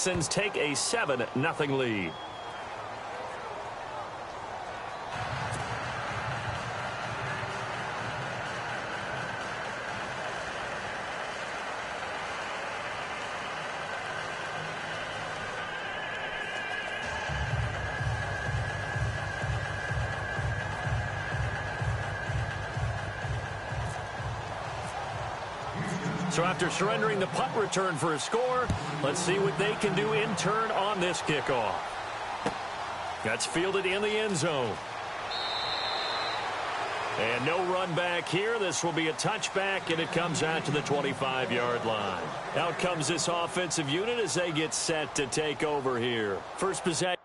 Texans take a 7-0 lead. So after surrendering the punt return for a score, let's see what they can do in turn on this kickoff. That's fielded in the end zone. And no run back here. This will be a touchback, and it comes out to the 25-yard line. Out comes this offensive unit as they get set to take over here. First possession.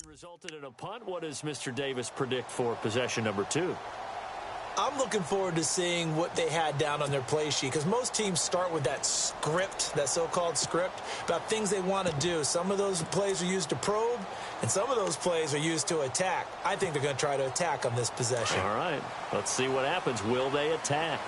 Resulted in a punt. What does Mr. Davis predict for possession number 2? I'm looking forward to seeing what they had down on their play sheet, because most teams start with that script, that so-called script, about things they want to do. Some of those plays are used to probe, and some of those plays are used to attack. I think they're going to try to attack on this possession. All right, let's see what happens. Will they attack?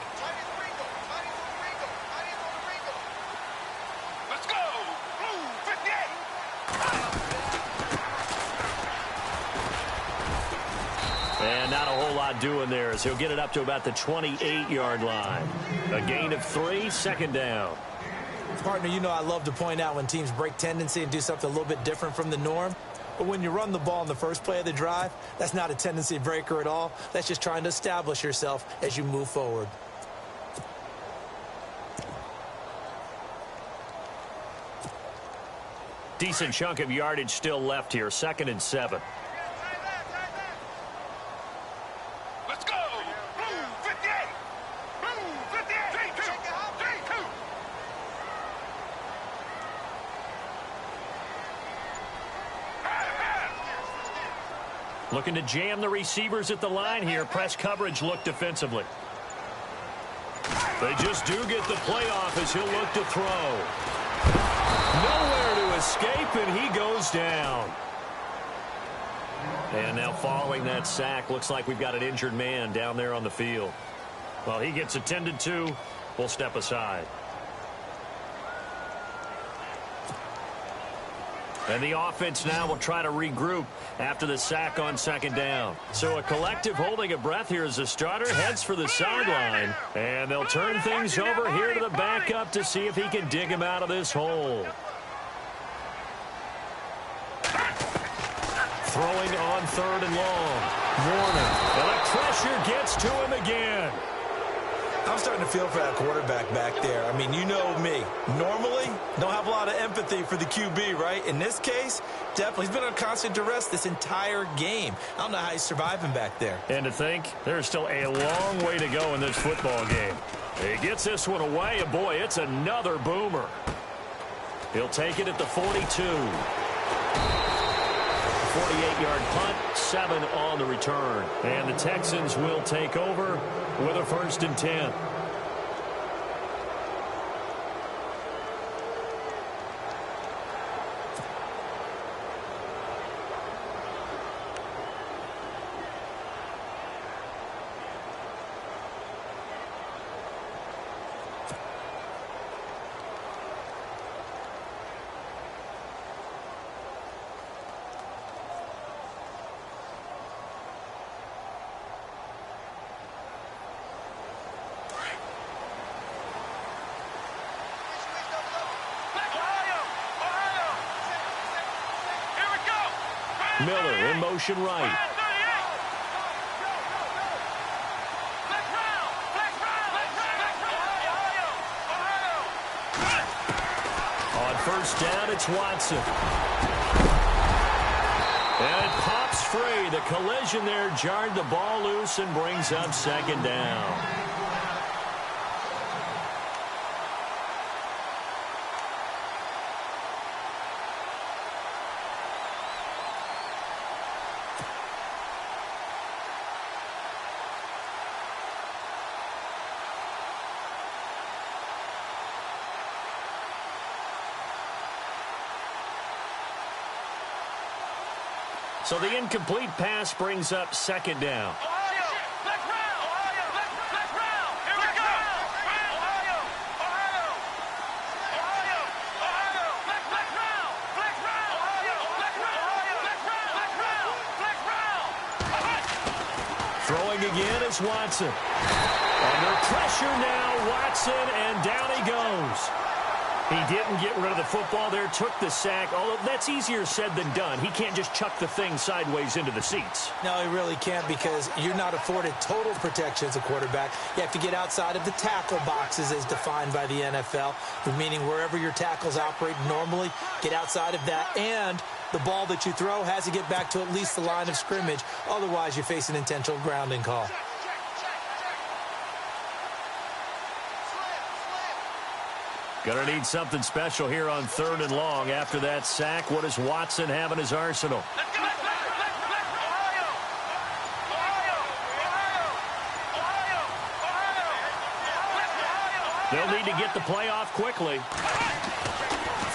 And not a whole lot doing there, as he'll get it up to about the 28-yard line. A gain of 3, second down. Partner, you know I love to point out when teams break tendency and do something a little bit different from the norm. But when you run the ball in the first play of the drive, that's not a tendency breaker at all. That's just trying to establish yourself as you move forward. Decent chunk of yardage still left here, 2nd and 7. Looking to jam the receivers at the line here. Press coverage look defensively. They just do get the play off as he'll look to throw. Nowhere to escape, and he goes down. And now following that sack, looks like we've got an injured man down there on the field. Well, he gets attended to. We'll step aside. And the offense now will try to regroup after the sack on 2nd down. So a collective holding of breath here as the starter heads for the sideline. And they'll turn things over here to the backup to see if he can dig him out of this hole. Throwing on 3rd and long. Warner. And the pressure gets to him again. I'm starting to feel for that quarterback back there. I mean, you know me. Normally, don't have a lot of empathy for the QB, right? In this case, definitely. He's been on constant duress this entire game. I don't know how he's surviving back there. And to think, there's still a long way to go in this football game. He gets this one away, and boy, it's another boomer. He'll take it at the 42. 48-yard punt, 7 on the return. And the Texans will take over with a 1st and 10. Miller in motion right. On first down, it's Watson. And it pops free. The collision there jarred the ball loose and brings up second down. So the incomplete pass brings up second down. Throwing again is Watson. Under pressure now, Watson, and down he goes. He didn't get rid of the football there, took the sack. Although that's easier said than done. He can't just chuck the thing sideways into the seats. No, he really can't, because you're not afforded total protection as a quarterback. You have to get outside of the tackle boxes as defined by the NFL, meaning wherever your tackles operate normally, get outside of that. And the ball that you throw has to get back to at least the line of scrimmage. Otherwise, you face an intentional grounding call. Gonna need something special here on third and long. After that sack, what does Watson have in his arsenal? They'll need to get the play off quickly.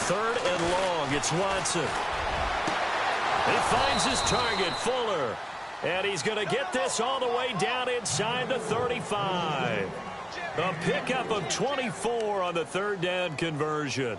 Third and long, it's Watson. He finds his target, Fuller. And he's going to get this all the way down inside the 35. A pickup of 24 on the third down conversion.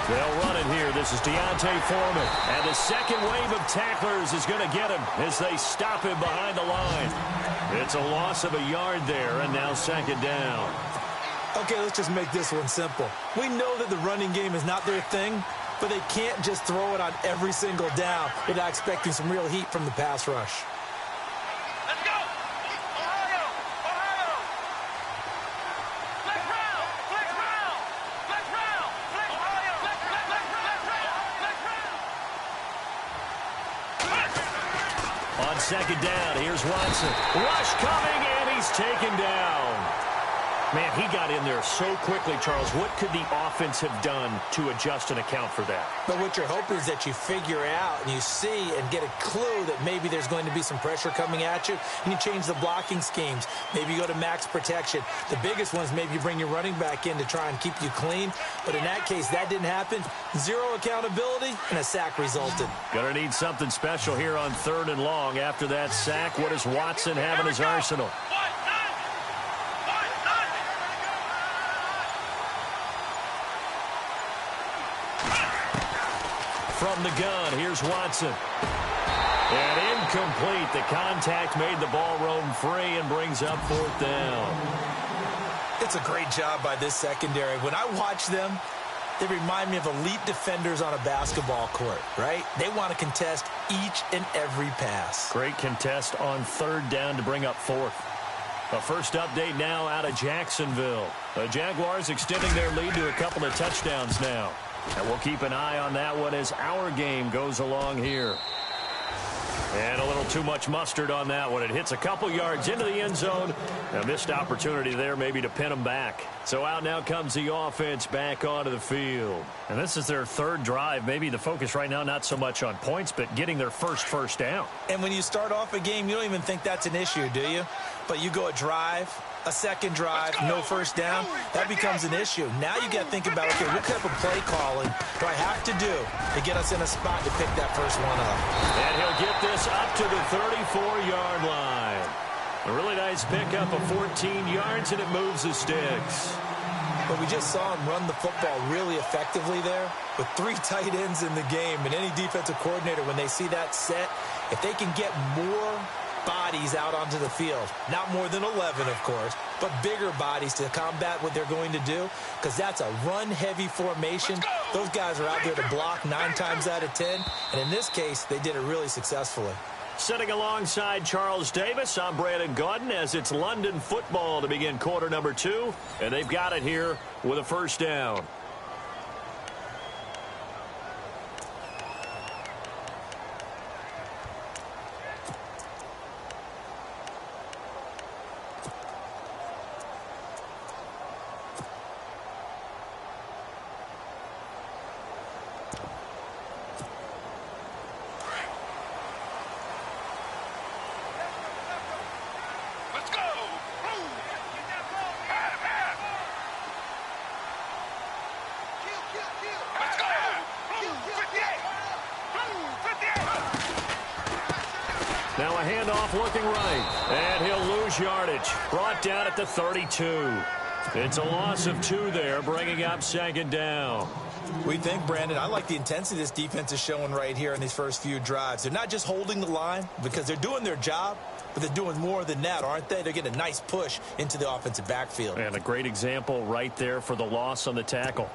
They'll run it here. This is Deontay Foreman. And the second wave of tacklers is going to get him as they stop him behind the line. It's a loss of a yard there, and now second down. Okay, let's just make this one simple. We know that the running game is not their thing, but they can't just throw it on every single down without expecting some real heat from the pass rush. On second down, here's Watson. Rush coming, and he's taken down. Man, he got in there so quickly, Charles. What could the offense have done to adjust and account for that? But what you're hoping is that you figure out and you see and get a clue that maybe there's going to be some pressure coming at you, and you change the blocking schemes. Maybe you go to max protection. The biggest one is maybe you bring your running back in to try and keep you clean. But in that case, that didn't happen. Zero accountability, and a sack resulted. Gonna need something special here on third and long. After that sack, what does Watson have in his arsenal? From the gun, here's Watson. And incomplete. The contact made the ball roam free and brings up fourth down. It's a great job by this secondary. When I watch them, they remind me of elite defenders on a basketball court, right? They want to contest each and every pass. Great contest on third down to bring up fourth. A first update now out of Jacksonville. The Jaguars extending their lead to a couple of touchdowns now. And we'll keep an eye on that one as our game goes along here. And a little too much mustard on that one. It hits a couple yards into the end zone. A missed opportunity there maybe to pin them back. So out now comes the offense back onto the field. And this is their third drive. Maybe the focus right now not so much on points, but getting their first down. And when you start off a game, you don't even think that's an issue, do you? But you go a drive, a second drive, no first down, that becomes an issue. Now you got to think about, okay, what type of play calling do I have to do to get us in a spot to pick that first one up? And he'll get this up to the 34-yard line. A really nice pickup of 14 yards, and it moves the sticks. But we just saw him run the football really effectively there with 3 tight ends in the game. And any defensive coordinator, when they see that set, if they can get more bodies out onto the field, not more than 11, of course, but bigger bodies to combat what they're going to do, because that's a run-heavy formation. Those guys are out there to block 9 times out of 10, and in this case, they did it really successfully. Sitting alongside Charles Davis, I'm Brandon Gaudin as it's London football to begin quarter number 2, and they've got it here with a first down. Now a handoff looking right, and he'll lose yardage. Brought down at the 32. It's a loss of 2 there, bringing up second down. We think, Brandon, I like the intensity this defense is showing right here in these first few drives. They're not just holding the line because they're doing their job, but they're doing more than that, aren't they? They're getting a nice push into the offensive backfield. And a great example right there for the loss on the tackle.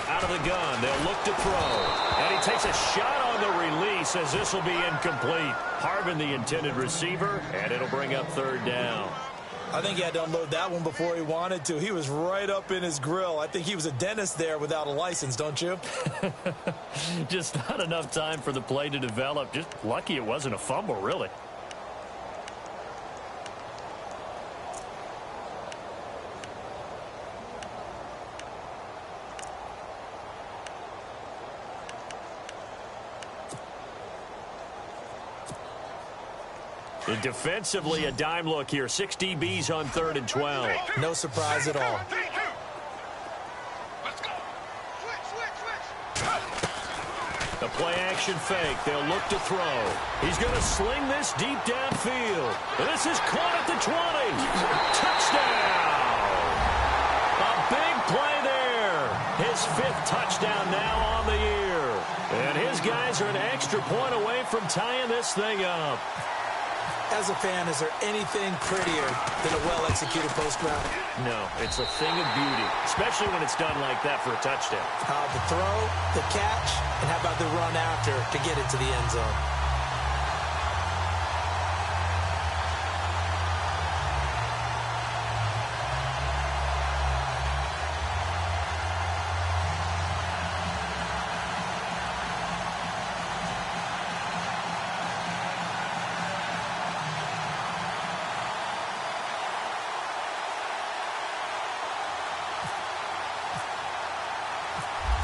Out of the gun, they'll look to throw. And he takes a shot on the release as this will be incomplete. Harvin, the intended receiver, and it'll bring up third down. I think he had to unload that one before he wanted to. He was right up in his grill. I think he was a dentist there without a license, don't you? Just not enough time for the play to develop. Just lucky it wasn't a fumble, really. And defensively, a dime look here. 6 DBs on 3rd and 12. No surprise at all. The play-action fake. They'll look to throw. He's going to sling this deep downfield. This is caught at the 20. Touchdown! A big play there. His 5th touchdown now on the year. And his guys are an extra point away from tying this thing up. As a fan, is there anything prettier than a well-executed post route? No, it's a thing of beauty, especially when it's done like that for a touchdown. The throw, the catch, and how about the run after to get into the end zone?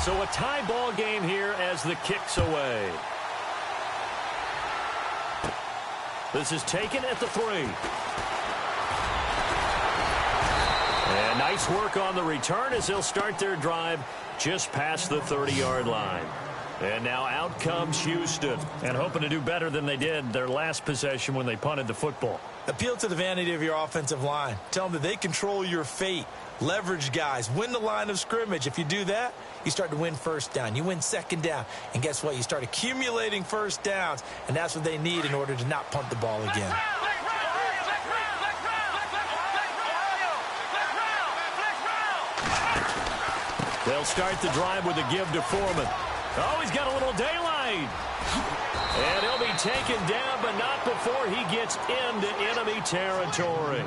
So a tie ball game here as the kick's away. This is taken at the 3. And nice work on the return as they'll start their drive just past the 30-yard line. And now out comes Houston, and hoping to do better than they did their last possession when they punted the football. Appeal to the vanity of your offensive line. Tell them that they control your fate. Leverage guys. Win the line of scrimmage. If you do that, you start to win first down. You win second down. And guess what? You start accumulating first downs, and that's what they need in order to not punt the ball again. They'll start the drive with a give to Foreman. Oh, he's got a little daylight. And he'll be taken down, but not before he gets into enemy territory.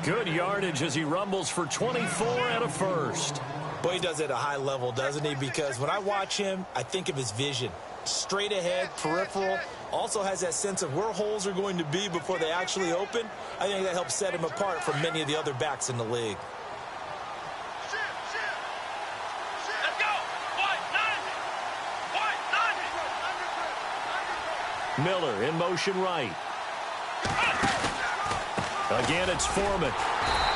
Good yardage as he rumbles for 24 and a first. Boy, he does it at a high level, doesn't he? Because when I watch him, I think of his vision. Straight ahead, peripheral. Also has that sense of where holes are going to be before they actually open. I think that helps set him apart from many of the other backs in the league. Miller in motion right. Again, it's Foreman.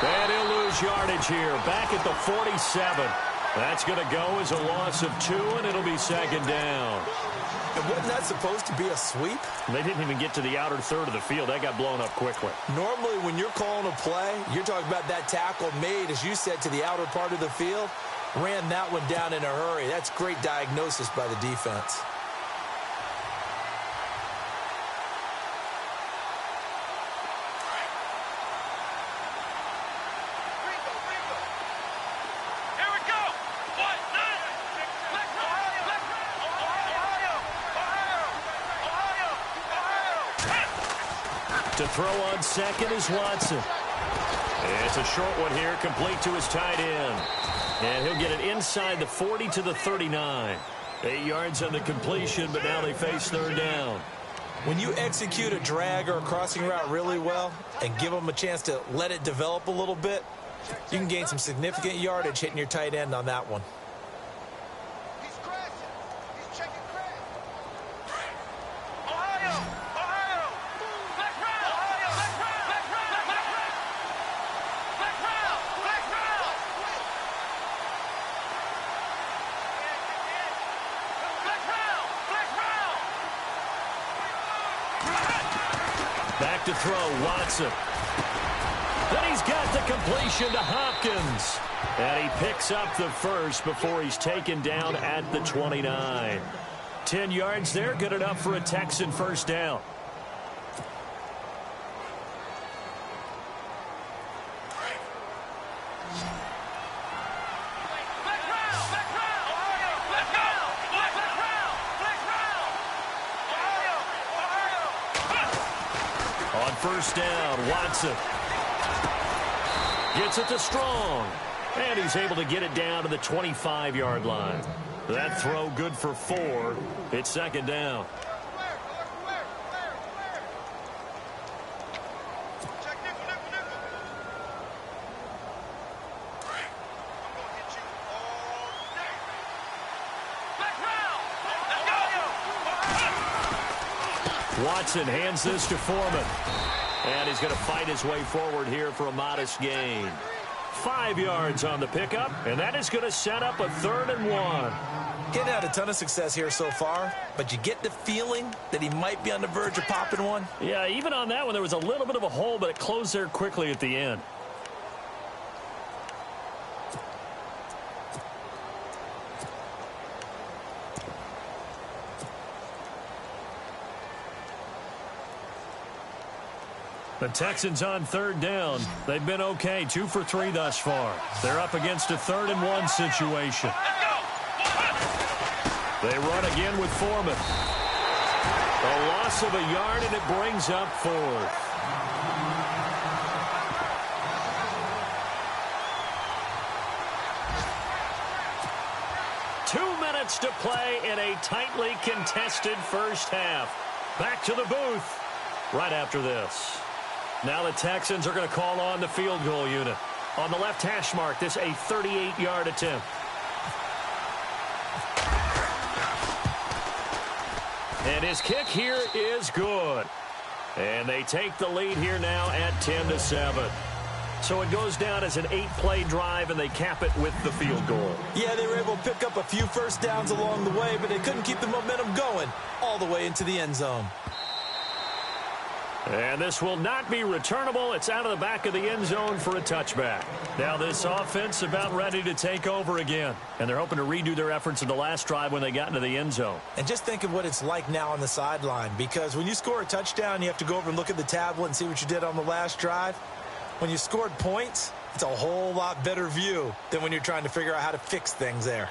And he'll lose yardage here. Back at the 47. That's going to go as a loss of 2, and it'll be second down. And wasn't that supposed to be a sweep? They didn't even get to the outer third of the field. That got blown up quickly. Normally, when you're calling a play, you're talking about that tackle made, as you said, to the outer part of the field. Ran that one down in a hurry. That's great diagnosis by the defense. To throw on second is Watson. It's a short one here, complete to his tight end. And he'll get it inside the 40 to the 39. 8 yards on the completion, but now they face third down. When you execute a drag or a crossing route really well and give them a chance to let it develop a little bit, you can gain some significant yardage hitting your tight end on that one. Back to throw, Watson. Then he's got the completion to Hopkins. And he picks up the first before he's taken down at the 29. 10 yards there, good enough for a Texan first down. First down, Watson gets it to Strong, and he's able to get it down to the 25-yard line. That throw good for 4. It's second down. Watson hands this to Foreman. And he's going to fight his way forward here for a modest gain. 5 yards on the pickup, and that is going to set up a 3rd and 1. Getting had a ton of success here so far, but you get the feeling that he might be on the verge of popping one. Yeah, even on that one, there was a little bit of a hole, but it closed there quickly at the end. The Texans on 3rd down. They've been okay, 2 for 3 thus far. They're up against a 3rd and 1 situation. They run again with Foreman. A loss of a yard, and it brings up 4th. Two minutes to play in a tightly contested first half. Back to the booth right after this. Now the Texans are going to call on the field goal unit. On the left hash mark, this a 38-yard attempt. And his kick here is good. And they take the lead here now at 10-7. So it goes down as an 8-play drive, and they cap it with the field goal. Yeah, they were able to pick up a few first downs along the way, but they couldn't keep the momentum going all the way into the end zone. And this will not be returnable. It's out of the back of the end zone for a touchback. Now this offense about ready to take over again. And they're hoping to redo their efforts in the last drive when they got into the end zone. And just think of what it's like now on the sideline. Because when you score a touchdown, you have to go over and look at the tablet and see what you did on the last drive. When you scored points, it's a whole lot better view than when you're trying to figure out how to fix things there.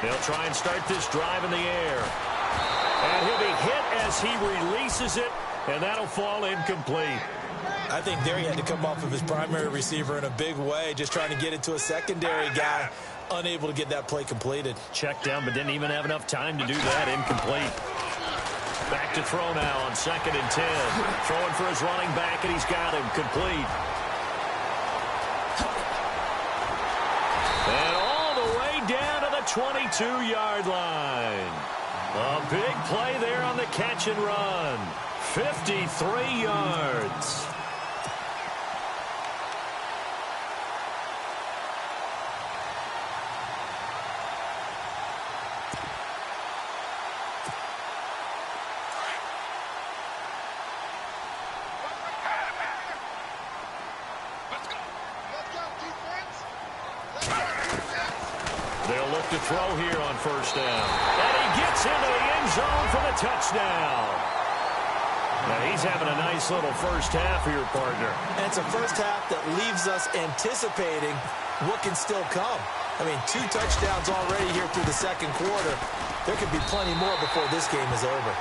They'll try and start this drive in the air. And he'll be hit as he releases it, and that'll fall incomplete. I think there he had to come off of his primary receiver in a big way, just trying to get it to a secondary guy, unable to get that play completed. Checked down, but didn't even have enough time to do that. Incomplete. Back to throw now on 2nd and 10. Throwing for his running back, and he's got him complete. And all the way down to the 22-yard line. A big play there on the catch and run. 53 yards. They'll look to throw here on 1st down. And he gets into the end zone for the touchdown. Now he's having a nice little first half here, partner. And it's a first half that leaves us anticipating what can still come. I mean, 2 touchdowns already here through the 2nd quarter. There could be plenty more before this game is over.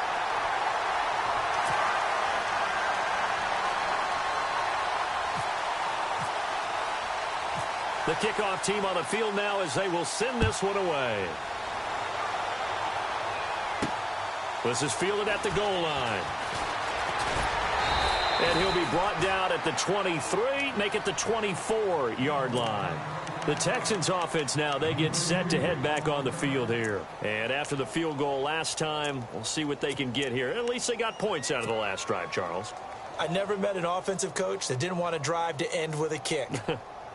The kickoff team on the field now as they will send this one away. This is fielded at the goal line. And he'll be brought down at the 23, make it the 24-yard line. The Texans offense now, they get set to head back on the field here. And after the field goal last time, we'll see what they can get here. At least they got points out of the last drive, Charles. I never met an offensive coach that didn't want to drive to end with a kick.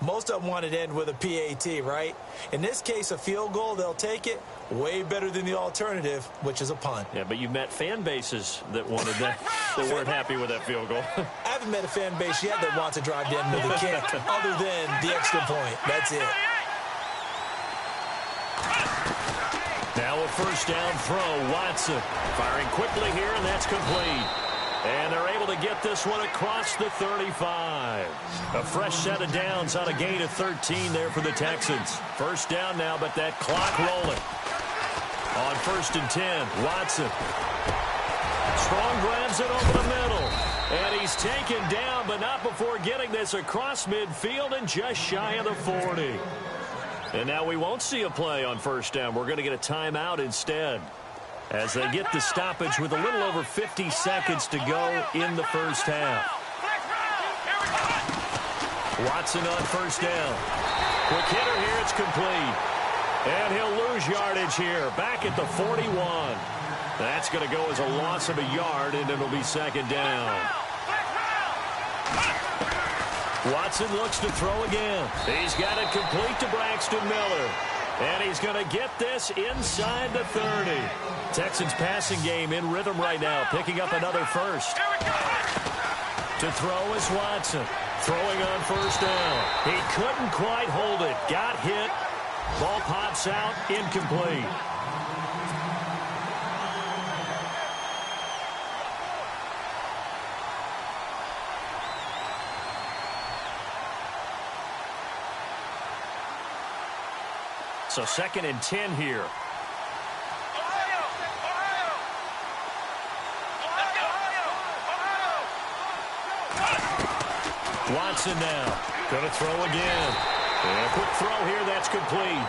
Most of them want it to end with a PAT, right? In this case, a field goal, they'll take it. Way better than the alternative, which is a punt. Yeah, but you've met fan bases that wanted that, that weren't happy with that field goal. I haven't met a fan base yet that wants to drive to end with a kick, other than the extra point. That's it. Now a 1st down throw, Watson. Firing quickly here, and that's complete. And they're able to get this one across the 35. A fresh set of downs on a gain of 13 there for the Texans. 1st down now, but that clock rolling. On 1st and 10, Watson. Strong grabs it over the middle. And he's taken down, but not before getting this across midfield and just shy of the 40. And now we won't see a play on 1st down. We're going to get a timeout instead, as they get the stoppage with a little over 50 seconds to go in the 1st half. Watson on 1st down. Quick hitter here, it's complete. And he'll lose yardage here, back at the 41. That's going to go as a loss of a yard, and it'll be 2nd down. Watson looks to throw again. He's got it complete to Braxton Miller. And he's going to get this inside the 30. Texans passing game in rhythm right now, picking up another 1st. To throw is Watson. Throwing on 1st down. He couldn't quite hold it. Got hit. Ball pops out. Incomplete. So 2nd and 10 here. Watson now. Going to throw again. And a quick throw here. That's complete.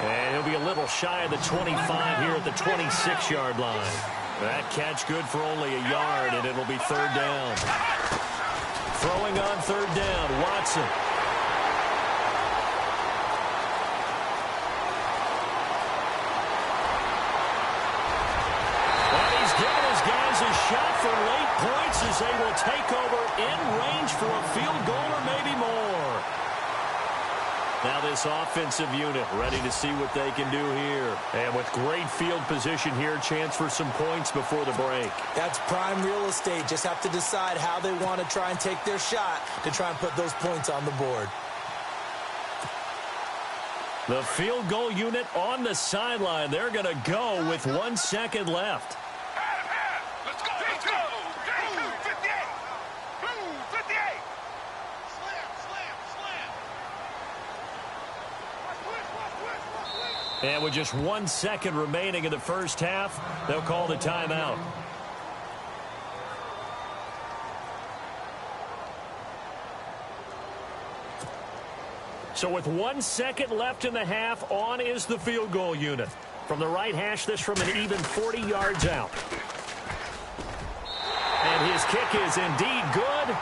And he'll be a little shy of the 25 here at the 26-yard line. That catch good for only a yard, and it'll be 3rd down. Throwing on 3rd down, Watson. And he's giving his guys a shot for late points as they will take over in range for a field goal or maybe more. Now this offensive unit ready to see what they can do here. And with great field position here, chance for some points before the break. That's prime real estate. Just have to decide how they want to try and take their shot to try and put those points on the board. The field goal unit on the sideline. They're going to go with 1 second left. Let's go. Let's go. 58. 58. Slam. And with just 1 second remaining in the first half, they'll call the timeout. So with 1 second left in the half, on is the field goal unit. From the right hash, this from an even 40 yards out. And his kick is indeed good.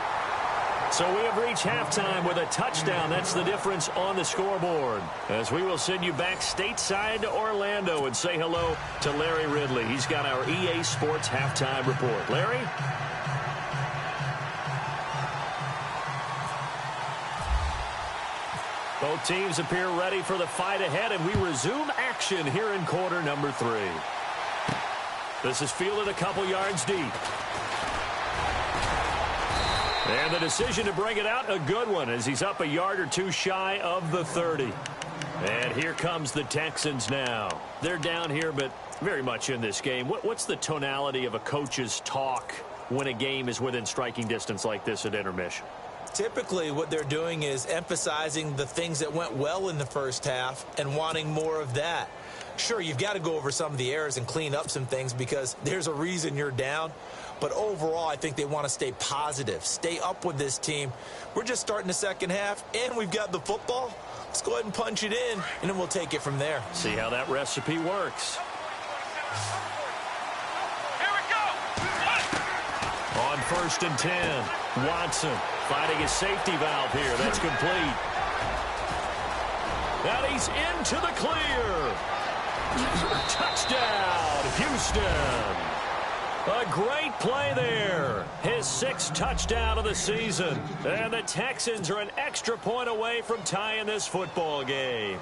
So we have reached halftime with a touchdown. That's the difference on the scoreboard. As we will send you back stateside to Orlando and say hello to Larry Ridley. He's got our EA Sports halftime report. Larry? Both teams appear ready for the fight ahead, and we resume action here in quarter number 3. This is fielded a couple yards deep. And the decision to bring it out, a good one, as he's up a yard or two shy of the 30. And here comes the Texans now. They're down here, but very much in this game. What's the tonality of a coach's talk when a game is within striking distance like this at intermission? Typically, what they're doing is emphasizing the things that went well in the first half and wanting more of that. Sure, you've got to go over some of the errors and clean up some things because there's a reason you're down. But overall, I think they want to stay positive, stay up with this team. We're just starting the second half, and we've got the football. Let's go ahead and punch it in, and then we'll take it from there. See how that recipe works. Here we go. On 1st and 10, Watson finding his safety valve here. That's complete. And he's into the clear. Touchdown, Houston. A great play there. His 6th touchdown of the season. And the Texans are an extra point away from tying this football game.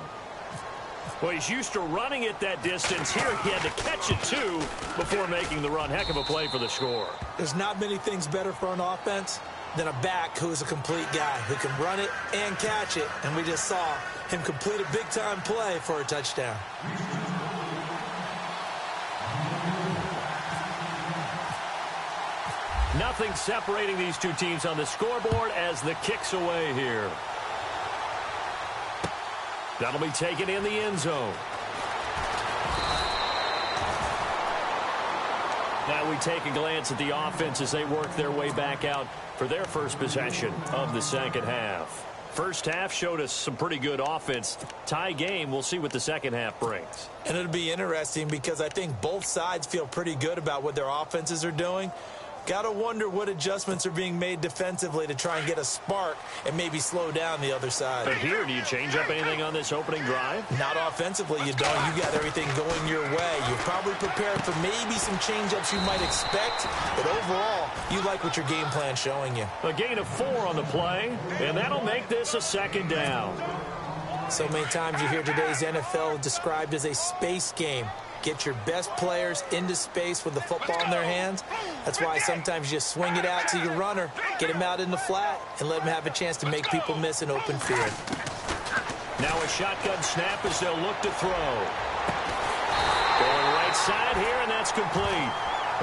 Well, he's used to running it that distance. Here he had to catch it, too, before making the run. Heck of a play for the score. There's not many things better for an offense than a back who is a complete guy who can run it and catch it. And we just saw him complete a big-time play for a touchdown. Nothing separating these two teams on the scoreboard as the kick's away here. That'll be taken in the end zone. Now we take a glance at the offense as they work their way back out for their first possession of the second half. First half showed us some pretty good offense. Tie game, we'll see what the second half brings. And it'll be interesting because I think both sides feel pretty good about what their offenses are doing. Got to wonder what adjustments are being made defensively to try and get a spark and maybe slow down the other side. But here, do you change up anything on this opening drive? Not offensively, you don't. You got everything going your way. You're probably prepared for maybe some change-ups you might expect, but overall, you like what your game plan's showing you. A gain of 4 on the play, and that'll make this a second down. So many times you hear today's NFL described as a space game. Get your best players into space with the football in their hands. That's why sometimes you just swing it out to your runner, get him out in the flat, and let him have a chance to make people miss an open field. Now a shotgun snap as they'll look to throw. Going right side here, and that's complete.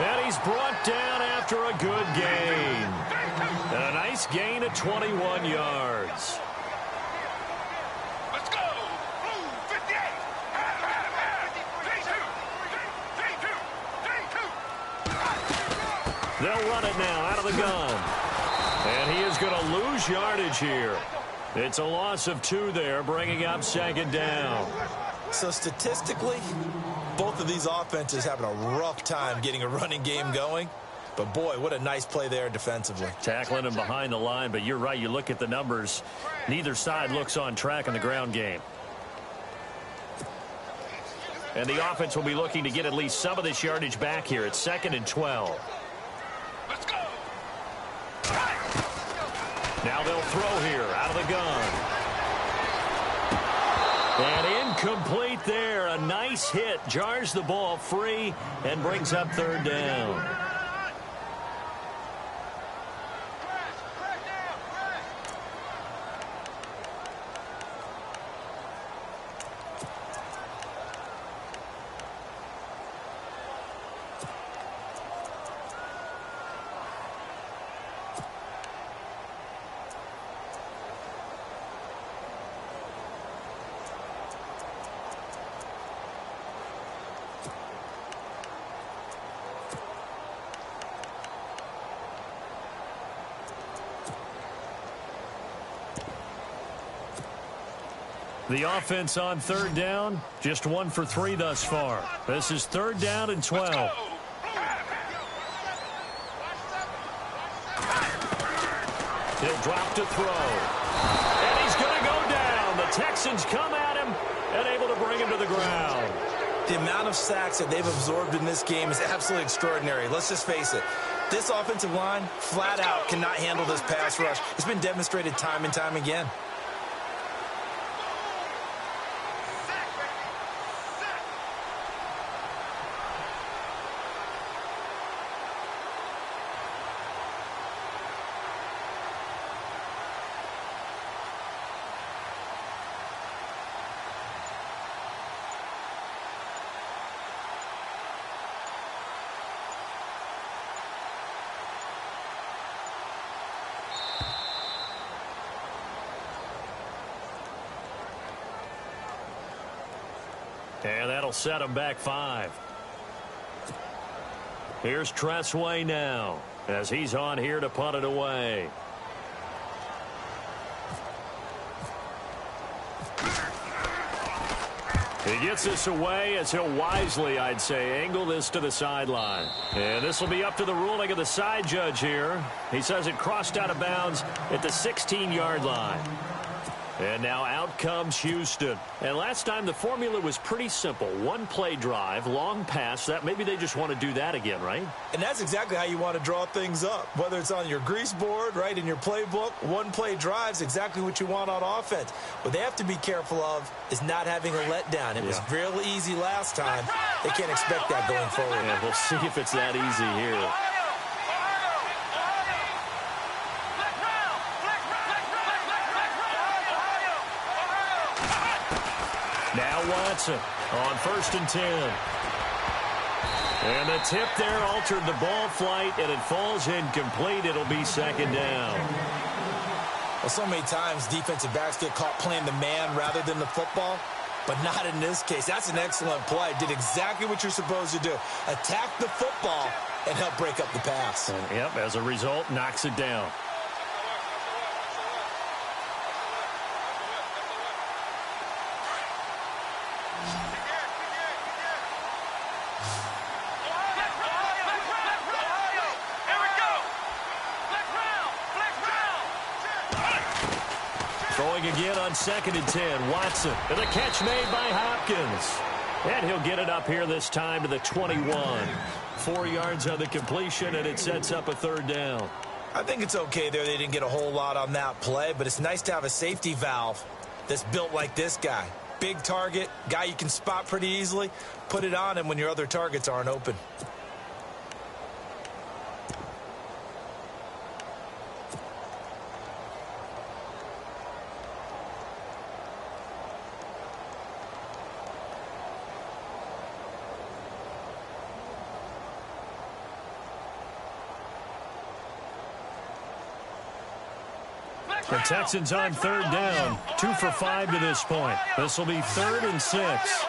And he's brought down after a good gain. And a nice gain of 21 yards. Let's go. Blue 58. They'll run it now out of the gun. And he is going to lose yardage here. It's a loss of 2 there, bringing up second down. So statistically, both of these offenses having a rough time getting a running game going. But, boy, what a nice play there defensively. Tackling him behind the line, but you're right. You look at the numbers. Neither side looks on track in the ground game. And the offense will be looking to get at least some of this yardage back here. It's 2nd and 12. Let's go. Now they'll throw here out of the gun. And incomplete there. A nice hit. Jars the ball free and brings up 3rd down. The offense on third down, just 1 for 3 thus far. This is 3rd down and 12. He'll drop to throw. And he's going to go down. The Texans come at him and able to bring him to the ground. The amount of sacks that they've absorbed in this game is absolutely extraordinary. Let's just face it. This offensive line, flat out, cannot handle this pass rush. It's been demonstrated time and time again. And that'll set him back 5. Here's Tressway now as he's on here to punt it away. He gets this away as he'll wisely, I'd say, angle this to the sideline. And this will be up to the ruling of the side judge here. He says it crossed out of bounds at the 16-yard line. And now out comes Houston. And last time the formula was pretty simple. 1-play drive, long pass. That maybe they just want to do that again, right? And that's exactly how you want to draw things up. Whether it's on your grease board, right, in your playbook, 1-play drive's exactly what you want on offense. What they have to be careful of is not having a letdown. It was real easy last time. They can't expect that going forward. Yeah, we'll see if it's that easy here. Now Watson on 1st and 10. And the tip there altered the ball flight, and it falls incomplete. It'll be 2nd down. Well, so many times defensive backs get caught playing the man rather than the football, but not in this case. That's an excellent play. Did exactly what you're supposed to do. Attack the football and help break up the pass. And, yep, as a result, knocks it down. Throwing again on 2nd and 10. Watson. And the catch made by Hopkins. And he'll get it up here this time to the 21. 4 yards on the completion, and it sets up a 3rd down. I think it's okay there. They didn't get a whole lot on that play, but it's nice to have a safety valve that's built like this guy. Big target, guy you can spot pretty easily. Put it on him when your other targets aren't open. The Texans on 3rd down. 2 for 5 to this point. This will be 3rd and 6.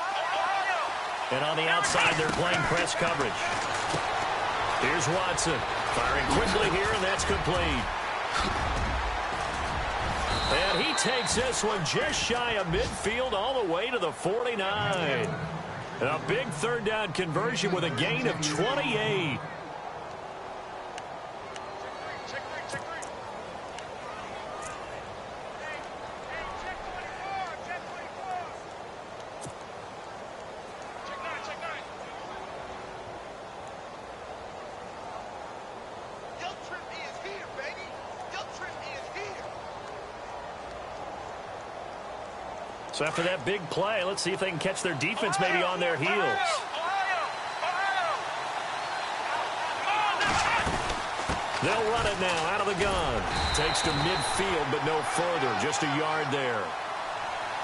And on the outside, they're playing press coverage. Here's Watson. Firing quickly here, and that's complete. And he takes this one just shy of midfield all the way to the 49. A big 3rd down conversion with a gain of 28. So after that big play, let's see if they can catch their defense maybe on their heels. They'll run it now out of the gun. Takes to midfield, but no further. Just a yard there.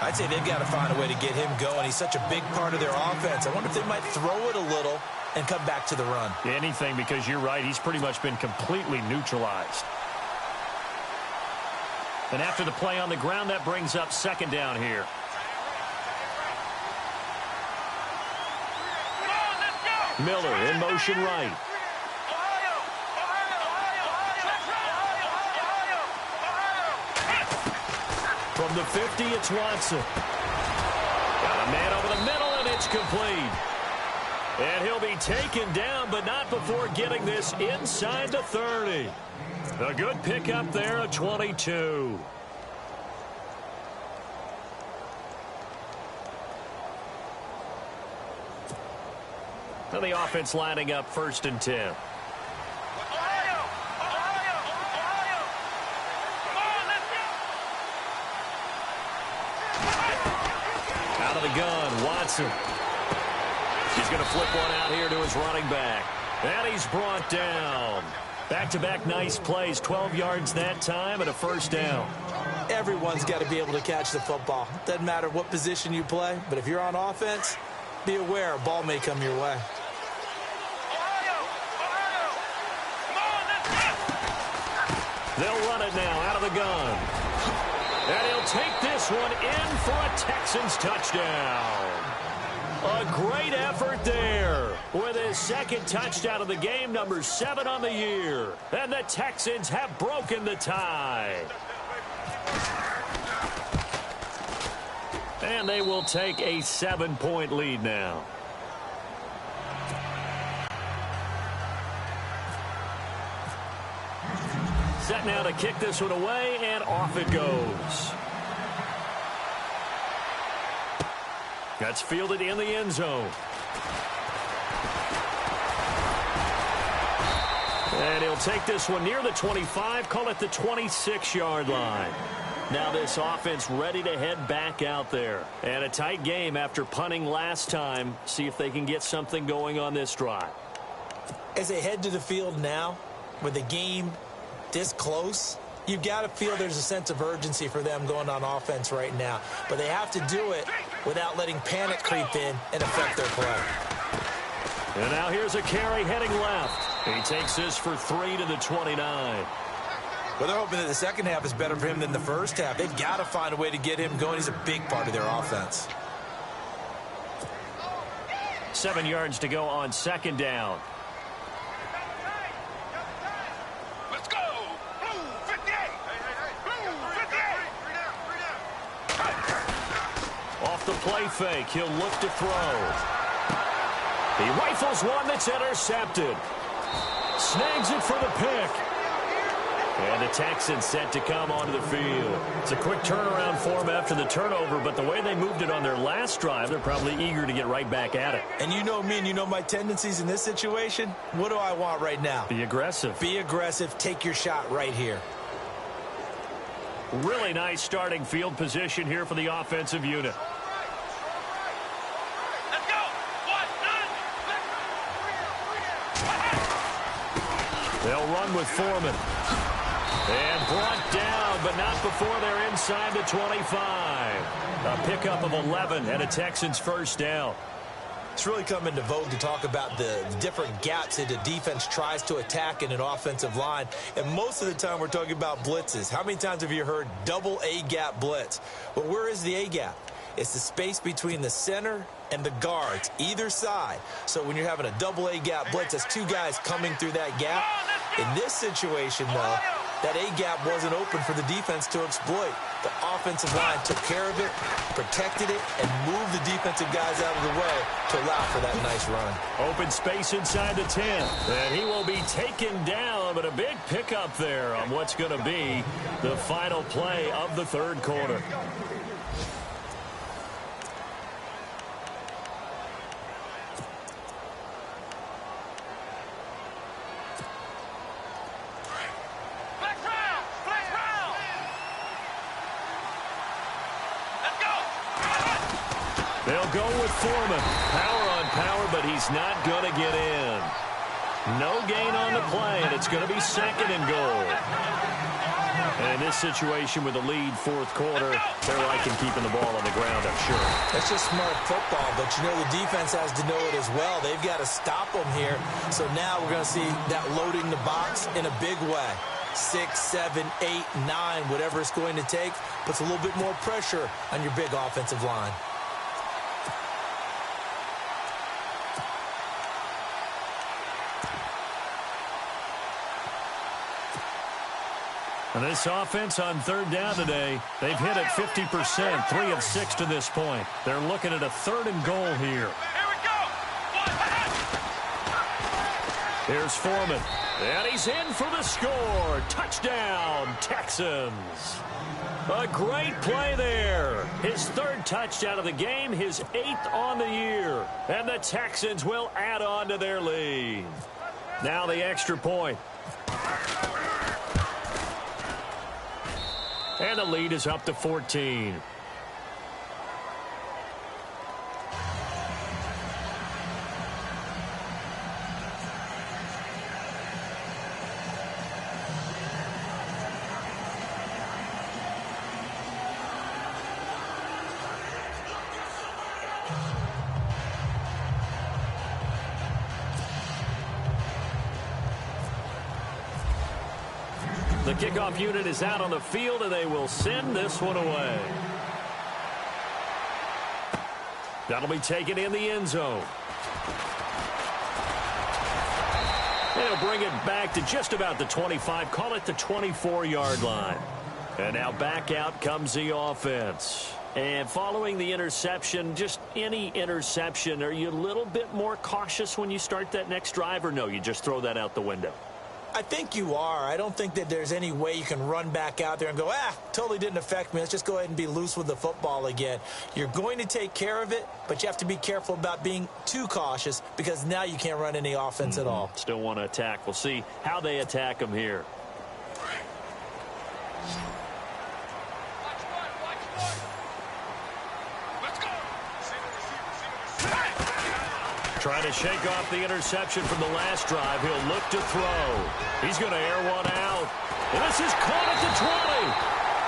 I'd say they've got to find a way to get him going. He's such a big part of their offense. I wonder if they might throw it a little and come back to the run. Anything, because you're right. He's pretty much been completely neutralized. And after the play on the ground, that brings up 2nd down here. Miller in motion right. From From the 50, it's Watson. Got a man over the middle, and it's complete. And he'll be taken down, but not before getting this inside the 30. A good pickup there, a 22. Now the offense lining up 1st and 10. Out of the gun, Watson. He's going to flip one out here to his running back. And he's brought down. Back-to-back nice plays, 12 yards that time and a 1st down. Everyone's got to be able to catch the football. Doesn't matter what position you play, but if you're on offense, be aware a ball may come your way. They'll run it now out of the gun. And he'll take this one in for a Texans touchdown. A great effort there with his 2nd touchdown of the game, number 7 on the year. And the Texans have broken the tie. And they will take a 7-point lead now. Set now to kick this one away, and off it goes. That's fielded in the end zone. And he'll take this one near the 25, call it the 26-yard line. Now this offense ready to head back out there. And a tight game after punting last time. See if they can get something going on this drive. As they head to the field now, with the game this close, you've got to feel there's a sense of urgency for them going on offense right now. But they have to do it without letting panic creep in and affect their play. And now here's a carry heading left. He takes this for 3 to the 29. Well, they're hoping that the second half is better for him than the first half. They've got to find a way to get him going. He's a big part of their offense. 7 yards to go on 2nd down. Let's go! Blue 58! Blue 58! Off the play fake, he'll look to throw. He rifles one that's intercepted. Snags it for the pick. And the Texans set to come onto the field. It's a quick turnaround for them after the turnover, but the way they moved it on their last drive, they're probably eager to get right back at it. And you know me and you know my tendencies in this situation. What do I want right now? Be aggressive. Be aggressive. Take your shot right here. Really nice starting field position here for the offensive unit. Let's go! They'll run with Foreman. And brought down, but not before they're inside the 25. A pickup of 11 and a Texans 1st down. It's really come into vogue to talk about the different gaps that the defense tries to attack in an offensive line. And most of the time we're talking about blitzes. How many times have you heard double A-gap blitz? Well, where is the A-gap? It's the space between the center and the guards, either side. So when you're having a double A-gap blitz, that's 2 guys coming through that gap. In this situation, though, that A-gap wasn't open for the defense to exploit. The offensive line took care of it, protected it, and moved the defensive guys out of the way to allow for that nice run. Open space inside the 10. And he will be taken down, but a big pickup there on what's going to be the final play of the 3rd quarter. They'll go with Foreman. Power on power, but he's not going to get in. No gain on the play, and it's going to be 2nd and goal. And in this situation with the lead 4th quarter, they're liking keeping the ball on the ground, I'm sure. That's just smart football, but you know the defense has to know it as well. They've got to stop them here. So now we're going to see that loading the box in a big way. 6, 7, 8, 9, whatever it's going to take, puts a little bit more pressure on your big offensive line. And this offense on third down today, they've hit it 50%, 3 of 6 to this point. They're looking at a 3rd and goal here. Here we go. Here's Foreman, and he's in for the score. Touchdown, Texans. A great play there. His 3rd touchdown of the game, his 8th on the year. And the Texans will add on to their lead. Now the extra point. And the lead is up to 14. The kickoff unit is out on the field, and they will send this one away. That'll be taken in the end zone. And he'll bring it back to just about the 25, call it the 24-yard line. And now back out comes the offense. And following the interception, just any interception, are you a little bit more cautious when you start that next drive, or no, you just throw that out the window? I think you are. I don't think that there's any way you can run back out there and go, totally didn't affect me. Let's just go ahead and be loose with the football again. You're going to take care of it, but you have to be careful about being too cautious because now you can't run any offense at all. Still want to attack. We'll see how they attack them here. Trying to shake off the interception from the last drive. He'll look to throw. He's going to air one out. And this is caught at the 20.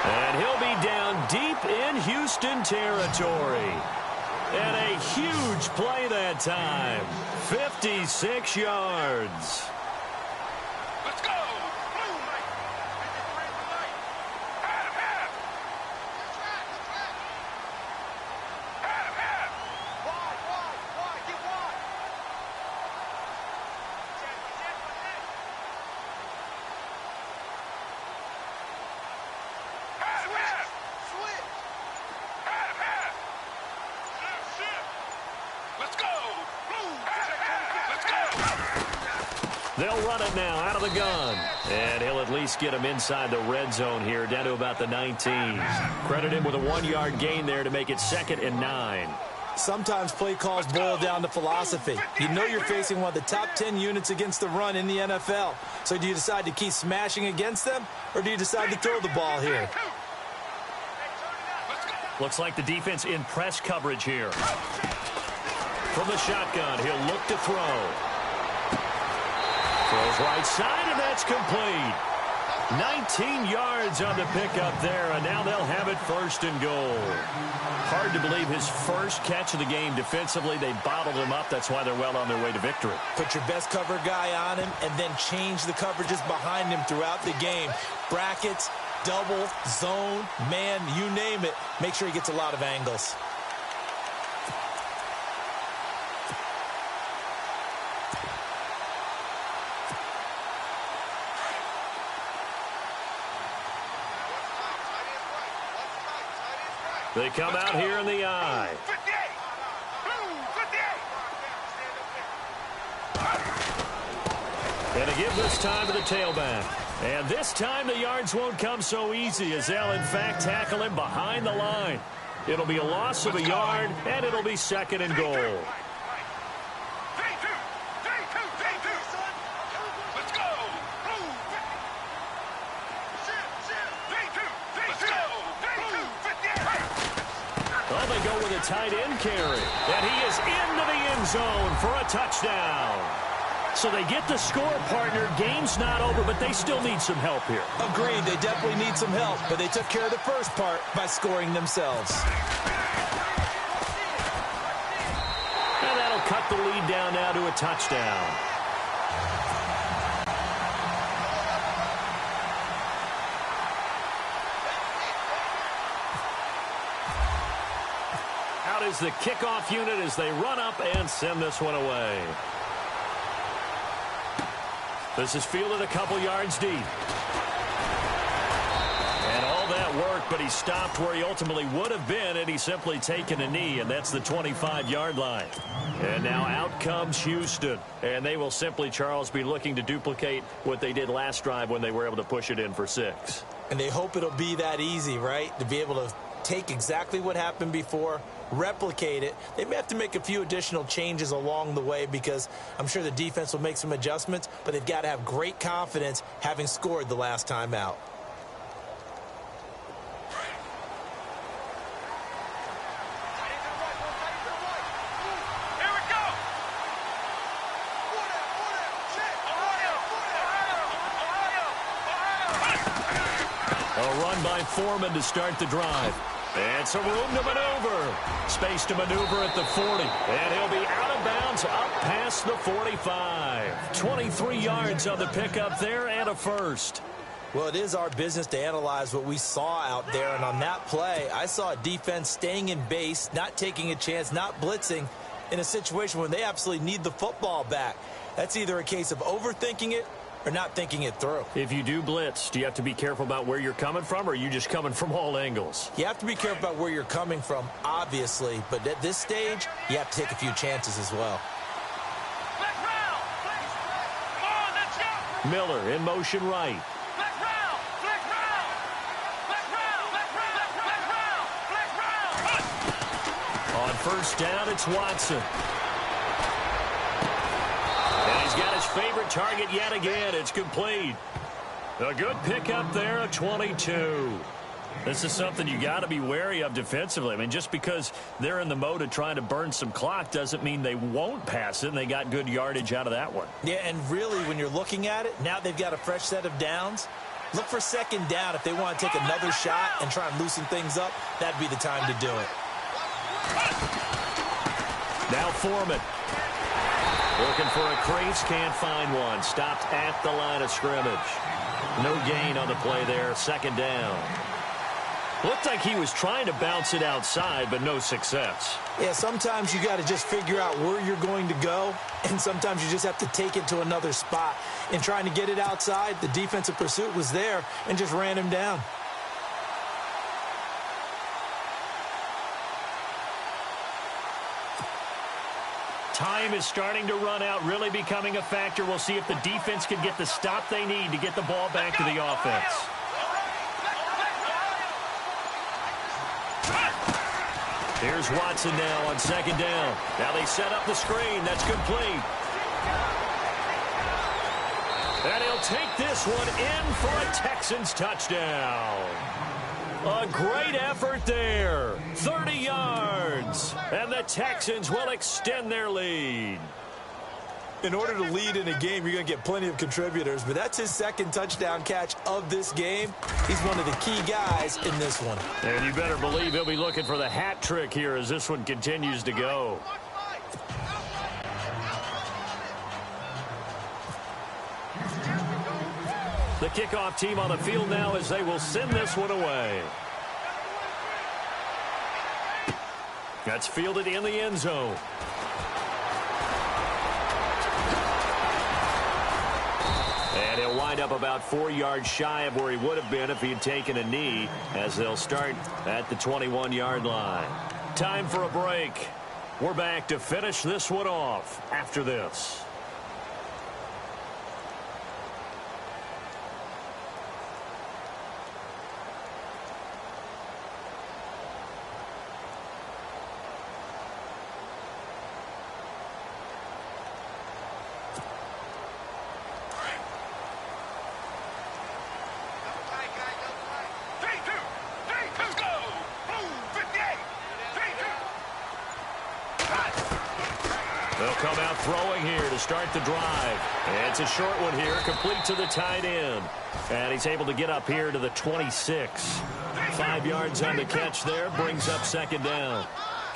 And he'll be down deep in Houston territory. And a huge play that time. 56 yards. Let's go. They'll run it now out of the gun. And he'll at least get him inside the red zone here, down to about the 19. Credit him with a 1-yard gain there to make it 2nd and 9. Sometimes play calls boil down to philosophy. You know you're facing one of the top 10 units against the run in the NFL. So do you decide to keep smashing against them, or do you decide to throw the ball here? Looks like the defense in press coverage here. From the shotgun, he'll look to throw. Throws right side, and that's complete. 19 yards on the pickup there, and now they'll have it 1st and goal. Hard to believe his first catch of the game defensively. They bottled him up. That's why they're well on their way to victory. Put your best cover guy on him, and then change the coverages behind him throughout the game. Brackets, double, zone, man, you name it. Make sure he gets a lot of angles. They come out here in the eye. And a give this time to the tailback. And this time the yards won't come so easy as they'll in fact tackle him behind the line. It'll be a loss of a yard, and it'll be 2nd and goal. Well, they go with a tight end carry. And he is into the end zone for a touchdown. So they get the score, partner. Game's not over, but they still need some help here. Agreed. They definitely need some help, but they took care of the first part by scoring themselves. And that'll cut the lead down now to a touchdown. Out is the kickoff unit as they run up and send this one away. This is fielded a couple yards deep. that work, but he stopped where he ultimately would have been, and he's simply taken a knee, and that's the 25-yard line. And now out comes Houston, and they will simply, Charles, be looking to duplicate what they did last drive when they were able to push it in for 6. And they hope it'll be that easy, right, to be able to take exactly what happened before, replicate it. They may have to make a few additional changes along the way because I'm sure the defense will make some adjustments, but they've got to have great confidence having scored the last time out. A run by Foreman to start the drive. And some room to maneuver. Space to maneuver at the 40. And he'll be out of bounds up past the 45. 23 yards on the pickup there and a first. Well, it is our business to analyze what we saw out there. And on that play, I saw a defense staying in base, not taking a chance, not blitzing in a situation when they absolutely need the football back. That's either a case of overthinking it or not thinking it through. If you do blitz, do you have to be careful about where you're coming from, or are you just coming from all angles? You have to be careful about where you're coming from, obviously, but at this stage, you have to take a few chances as well. Miller in motion right. On first down, it's Watson. And he's got his favorite target yet again. It's complete. A good pickup there of 22. This is something you got to be wary of defensively. I mean, just because they're in the mode of trying to burn some clock doesn't mean they won't pass it, and they got good yardage out of that one. Yeah, and really, when you're looking at it, now they've got a fresh set of downs. Look for second down if they want to take another shot and try and loosen things up. That'd be the time to do it. Now Foreman. Looking for a crease, can't find one. Stopped at the line of scrimmage. No gain on the play there, second down. Looked like he was trying to bounce it outside, but no success. Yeah, sometimes you got to just figure out where you're going to go, and sometimes you just have to take it to another spot. In trying to get it outside, the defensive pursuit was there and just ran him down. Time is starting to run out, really becoming a factor. We'll see if the defense can get the stop they need to get the ball back to the offense. Here's Watson now on second down. Now they set up the screen. That's complete. And he'll take this one in for a Texans touchdown. A great effort there. 30 yards. And the Texans will extend their lead. In order to lead in a game, you're going to get plenty of contributors, but that's his second touchdown catch of this game. He's one of the key guys in this one. And you better believe he'll be looking for the hat trick here as this one continues to go. The kickoff team on the field now as they will send this one away. That's fielded in the end zone. And he'll wind up about 4 yards shy of where he would have been if he had taken a knee, as they'll start at the 21-yard line. Time for a break. We're back to finish this one off after this. They'll come out throwing here to start the drive. And it's a short one here, complete to the tight end. And he's able to get up here to the 26. 5 yards on the catch there, brings up second down.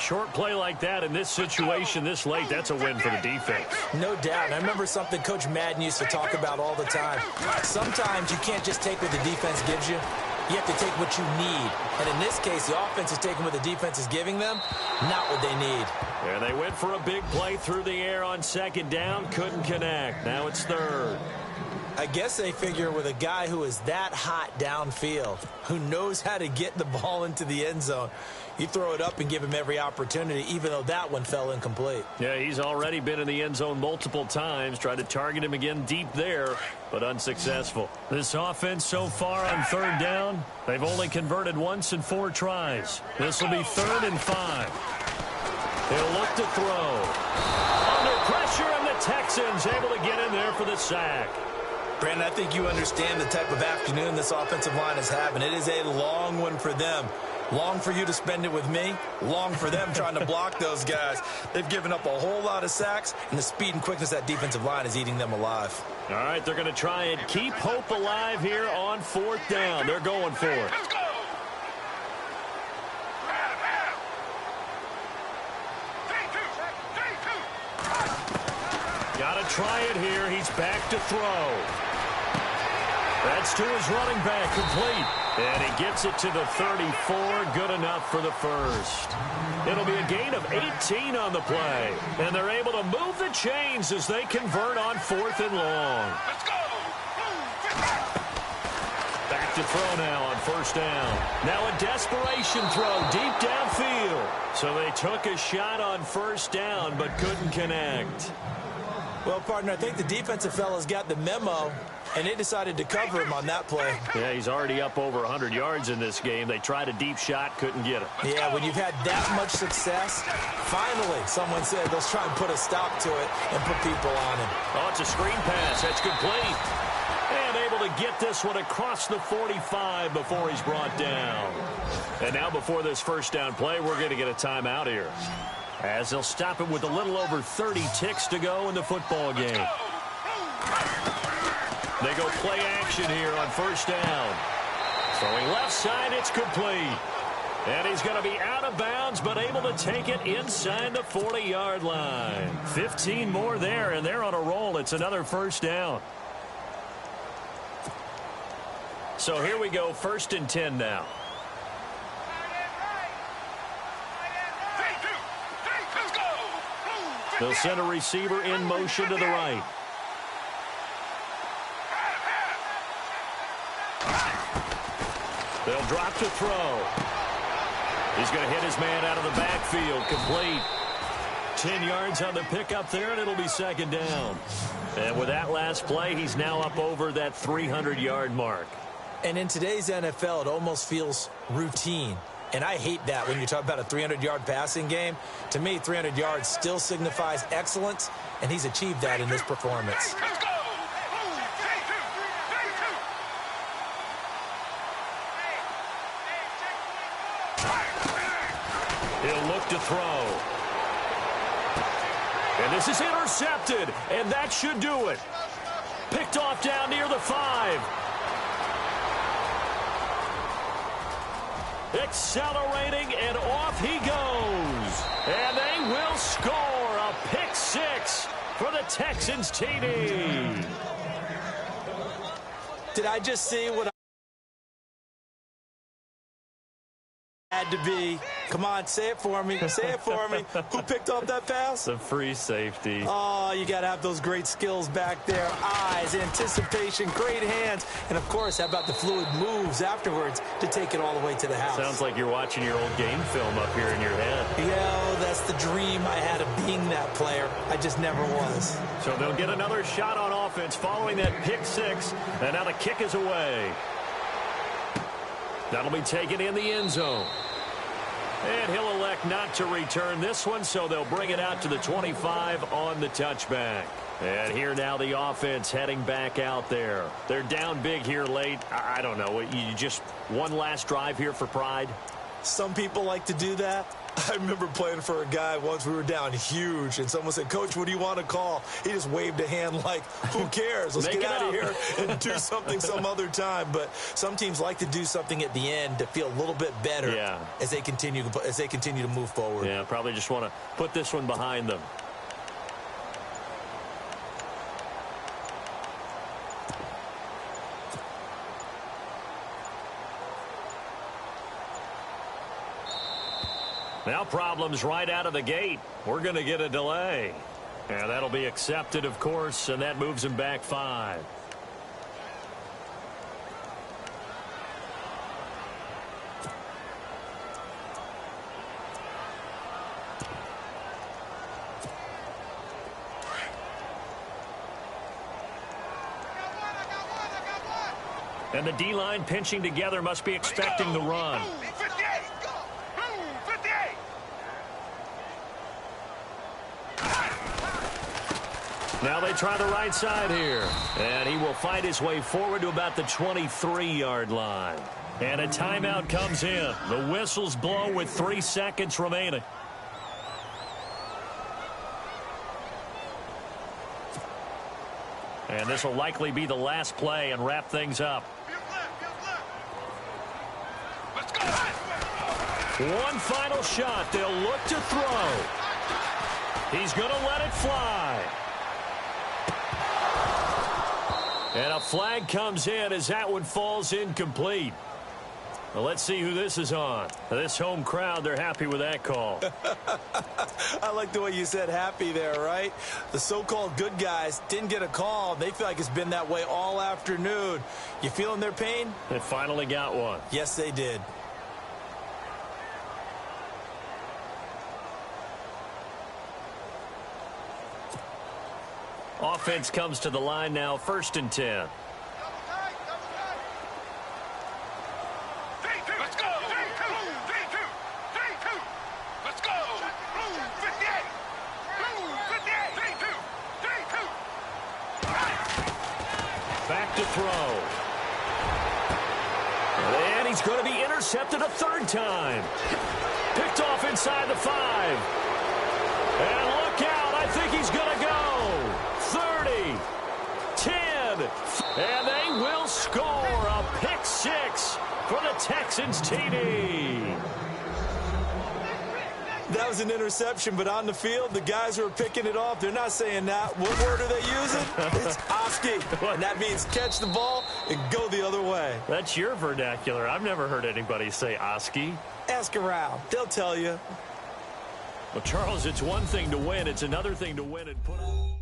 Short play like that in this situation this late, that's a win for the defense. No doubt. And I remember something Coach Madden used to talk about all the time. Sometimes you can't just take what the defense gives you. You have to take what you need. And in this case, the offense is taking what the defense is giving them, not what they need. And they went for a big play through the air on second down. Couldn't connect. Now it's third. I guess they figure with a guy who is that hot downfield, who knows how to get the ball into the end zone, you throw it up and give him every opportunity, even though that one fell incomplete. Yeah, he's already been in the end zone multiple times. Tried to target him again deep there, but unsuccessful. This offense so far on third down, they've only converted once in 4 tries. This will be 3rd and 5. He'll look to throw. Under pressure, and the Texans able to get in there for the sack. Brandon, I think you understand the type of afternoon this offensive line is having. It is a long one for them. Long for you to spend it with me. Long for them trying to block those guys. They've given up a whole lot of sacks, and the speed and quickness of that defensive line is eating them alive. All right, they're going to try and keep hope alive here on 4th down. They're going for it. Let's go. Got to try it here. He's back to throw. That's to his running back, complete. And he gets it to the 34, good enough for the first. It'll be a gain of 18 on the play. And they're able to move the chains as they convert on 4th and long. Let's go. Back to throw now on 1st down. Now a desperation throw deep downfield. So they took a shot on 1st down but couldn't connect. Well, partner, I think the defensive fellas got the memo, and they decided to cover him on that play. Yeah, he's already up over 100 yards in this game. They tried a deep shot, couldn't get it. Yeah, when you've had that much success, finally, someone said, let's try and put a stop to it and put people on him. Oh, it's a screen pass. That's complete. And able to get this one across the 45 before he's brought down. And now before this 1st down play, we're going to get a timeout here, as they'll stop it with a little over 30 ticks to go in the football game. They go play action here on 1st down. Throwing left side, it's complete. And he's going to be out of bounds, but able to take it inside the 40-yard line. 15 more there, and they're on a roll. It's another 1st down. So here we go, 1st and 10 now. They'll send a receiver in motion to the right. They'll drop to throw. He's going to hit his man out of the backfield. Complete. 10 yards on the pickup there, and it'll be 2nd down. And with that last play, he's now up over that 300-yard mark. And in today's NFL, it almost feels routine. And I hate that when you talk about a 300-yard passing game. To me, 300 yards still signifies excellence, and he's achieved that in this performance. Let's go. He'll look to throw. And this is intercepted, and that should do it. Picked off down near the 5. Accelerating, and off he goes. And they will score a pick 6 for the Texans TD. Did I just see what I had to be? Come on, say it for me. Say it for me. Who picked off that pass? The free safety. Oh, you got to have those great skills back there. Eyes, anticipation, great hands. And, of course, how about the fluid moves afterwards to take it all the way to the house? Sounds like you're watching your old game film up here in your head. Yeah, that's the dream I had of being that player. I just never was. So they'll get another shot on offense following that pick 6. And now the kick is away. That'll be taken in the end zone. And he'll elect not to return this one, so they'll bring it out to the 25 on the touchback. And here now the offense heading back out there. They're down big here late. I don't know. You just one last drive here for pride? Some people like to do that. I remember playing for a guy once. We were down huge, and someone said, Coach, what do you want to call? He just waved a hand like, who cares? Let's get out of here and do something some other time. But some teams like to do something at the end to feel a little bit better as they continue to move forward. Yeah, probably just want to put this one behind them. Now problems right out of the gate. We're going to get a delay. And that'll be accepted, of course, and that moves him back 5. And the D-line pinching together must be expecting the run. 58. 58. Now they try the right side here. And he will fight his way forward to about the 23-yard line. And a timeout comes in. The whistles blow with 3 seconds remaining. And this will likely be the last play and wrap things up. Let's go. One final shot. They'll look to throw. He's going to let it fly. And a flag comes in as that one falls incomplete. Well, let's see who this is on. This home crowd, they're happy with that call. I like the way you said happy there, right? The so-called good guys didn't get a call. They feel like it's been that way all afternoon. You feeling their pain? They finally got one. Yes, they did. Offense comes to the line now, 1st and 10. Let's go. 3-2. Let's go. 58. 3-2. Back to throw. And he's going to be intercepted a 3rd time. Picked off inside the 5. And look out, I think he's going to go. 30, 10, and they will score a pick 6 for the Texans TD. That was an interception, but on the field, the guys who are picking it off, they're not saying that. What word are they using? It's Oski, and that means catch the ball and go the other way. That's your vernacular. I've never heard anybody say Oski. Ask around. They'll tell you. Well, Charles, it's one thing to win. It's another thing to win and put on.